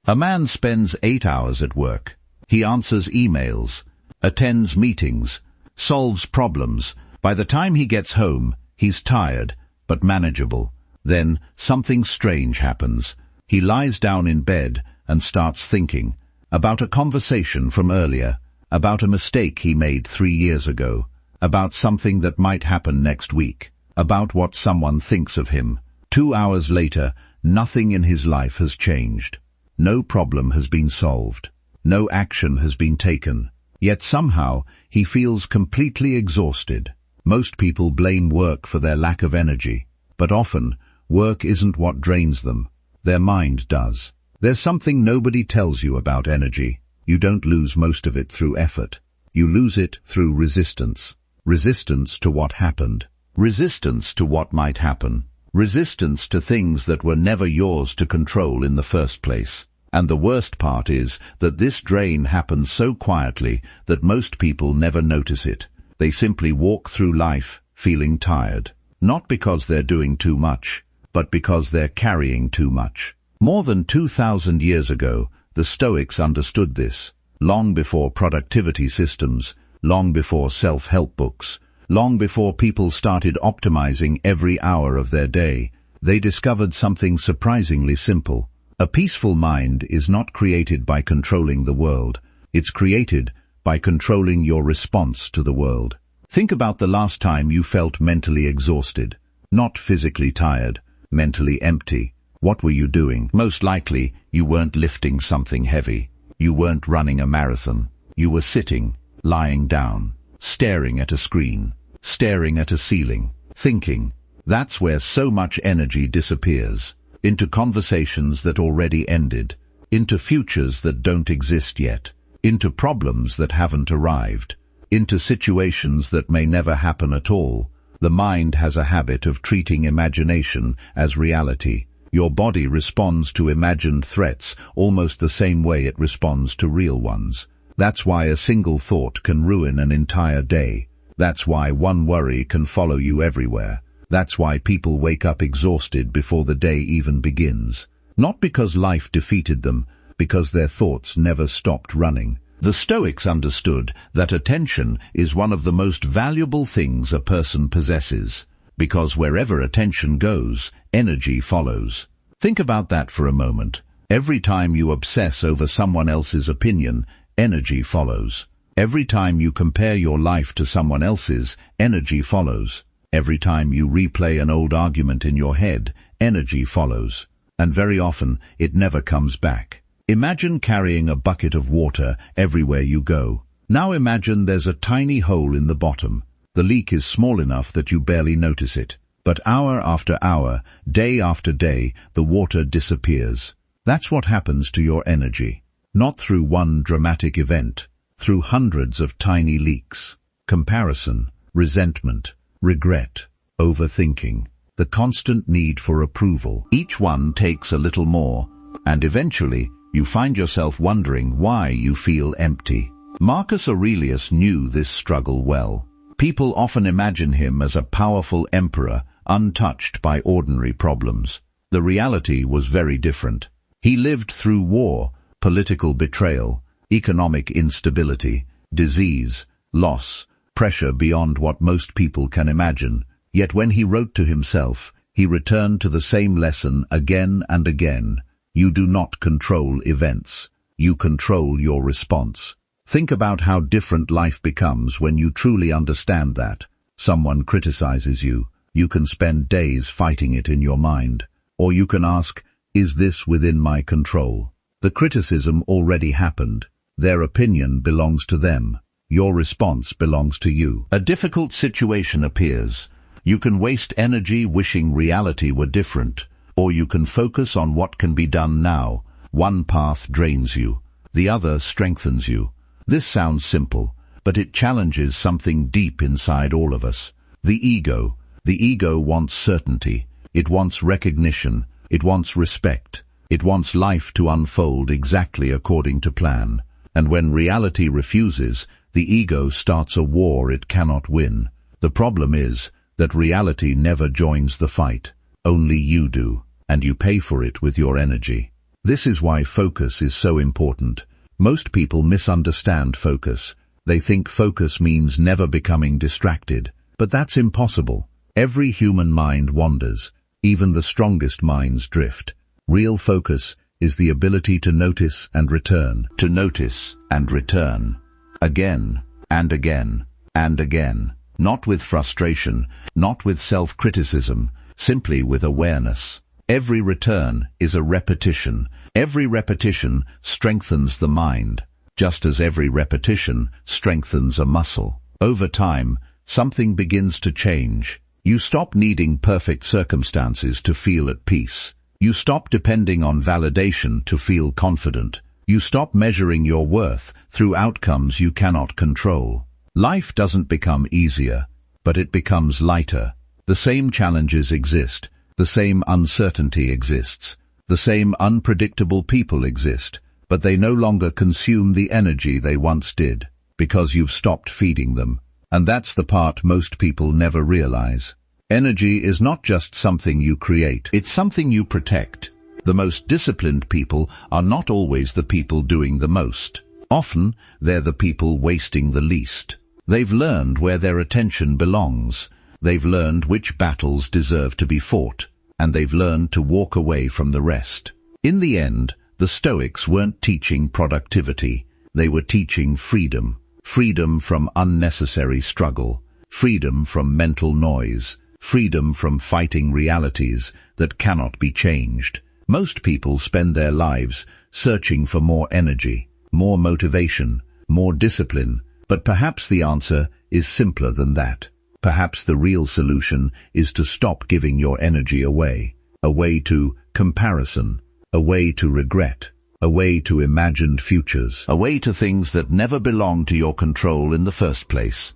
A man spends 8 hours at work. He answers emails, attends meetings, solves problems. By the time he gets home, he's tired, but manageable. Then something strange happens. He lies down in bed and starts thinking about a conversation from earlier, about a mistake he made 3 years ago, about something that might happen next week, about what someone thinks of him. 2 hours later, nothing in his life has changed. No problem has been solved. No action has been taken. Yet somehow he feels completely exhausted. Most people blame work for their lack of energy, but often work isn't what drains them. Their mind does. There's something nobody tells you about energy. You don't lose most of it through effort. You lose it through resistance. Resistance to what happened. Resistance to what might happen. Resistance to things that were never yours to control in the first place. And the worst part is that this drain happens so quietly that most people never notice it. They simply walk through life feeling tired. Not because they're doing too much, but because they're carrying too much. More than 2,000 years ago, the Stoics understood this. Long before productivity systems, long before self-help books, long before people started optimizing every hour of their day, they discovered something surprisingly simple. A peaceful mind is not created by controlling the world. It's created by controlling your response to the world. Think about the last time you felt mentally exhausted. Not physically tired, mentally empty. What were you doing? Most likely, you weren't lifting something heavy. You weren't running a marathon. You were sitting, lying down, staring at a screen, staring at a ceiling, thinking. That's where so much energy disappears. Into conversations that already ended, into futures that don't exist yet, into problems that haven't arrived, into situations that may never happen at all. The mind has a habit of treating imagination as reality. Your body responds to imagined threats almost the same way it responds to real ones. That's why a single thought can ruin an entire day. That's why one worry can follow you everywhere. That's why people wake up exhausted before the day even begins. Not because life defeated them, because their thoughts never stopped running. The Stoics understood that attention is one of the most valuable things a person possesses, because wherever attention goes, energy follows. Think about that for a moment. Every time you obsess over someone else's opinion, energy follows. Every time you compare your life to someone else's, energy follows. Every time you replay an old argument in your head, energy follows. And very often, it never comes back. Imagine carrying a bucket of water everywhere you go. Now imagine there's a tiny hole in the bottom. The leak is small enough that you barely notice it. But hour after hour, day after day, the water disappears. That's what happens to your energy. Not through one dramatic event, through hundreds of tiny leaks. Comparison, resentment, regret, overthinking, the constant need for approval. Each one takes a little more, and eventually you find yourself wondering why you feel empty. Marcus Aurelius knew this struggle well. People often imagine him as a powerful emperor, untouched by ordinary problems. The reality was very different. He lived through war, political betrayal, economic instability, disease, loss, pressure beyond what most people can imagine. Yet when he wrote to himself, he returned to the same lesson again and again. You do not control events. You control your response. Think about how different life becomes when you truly understand that. Someone criticizes you. You can spend days fighting it in your mind. Or you can ask, is this within my control? The criticism already happened. Their opinion belongs to them. Your response belongs to you. A difficult situation appears. You can waste energy wishing reality were different, or you can focus on what can be done now. One path drains you, the other strengthens you. This sounds simple, but it challenges something deep inside all of us. The ego. The ego wants certainty. It wants recognition. It wants respect. It wants life to unfold exactly according to plan. And when reality refuses, the ego starts a war it cannot win. The problem is that reality never joins the fight. Only you do, and you pay for it with your energy. This is why focus is so important. Most people misunderstand focus. They think focus means never becoming distracted. But that's impossible. Every human mind wanders. Even the strongest minds drift. Real focus is the ability to notice and return. To notice and return. Again and again and again. Not with frustration, not with self-criticism, simply with awareness. Every return is a repetition. Every repetition strengthens the mind, just as every repetition strengthens a muscle. Over time, something begins to change. You stop needing perfect circumstances to feel at peace. You stop depending on validation to feel confident. You stop measuring your worth through outcomes you cannot control. Life doesn't become easier, but it becomes lighter. The same challenges exist. The same uncertainty exists. The same unpredictable people exist, but they no longer consume the energy they once did, because you've stopped feeding them. And that's the part most people never realize. Energy is not just something you create, it's something you protect. The most disciplined people are not always the people doing the most. Often, they're the people wasting the least. They've learned where their attention belongs. They've learned which battles deserve to be fought. And they've learned to walk away from the rest. In the end, the Stoics weren't teaching productivity. They were teaching freedom. Freedom from unnecessary struggle. Freedom from mental noise. Freedom from fighting realities that cannot be changed. Most people spend their lives searching for more energy, more motivation, more discipline, but perhaps the answer is simpler than that. Perhaps the real solution is to stop giving your energy away to comparison, away to regret, away to imagined futures, away to things that never belonged to your control in the first place.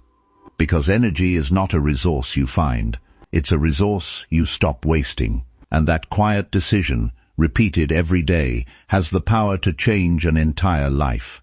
Because energy is not a resource you find, it's a resource you stop wasting. And that quiet decision, repeated every day, has the power to change an entire life.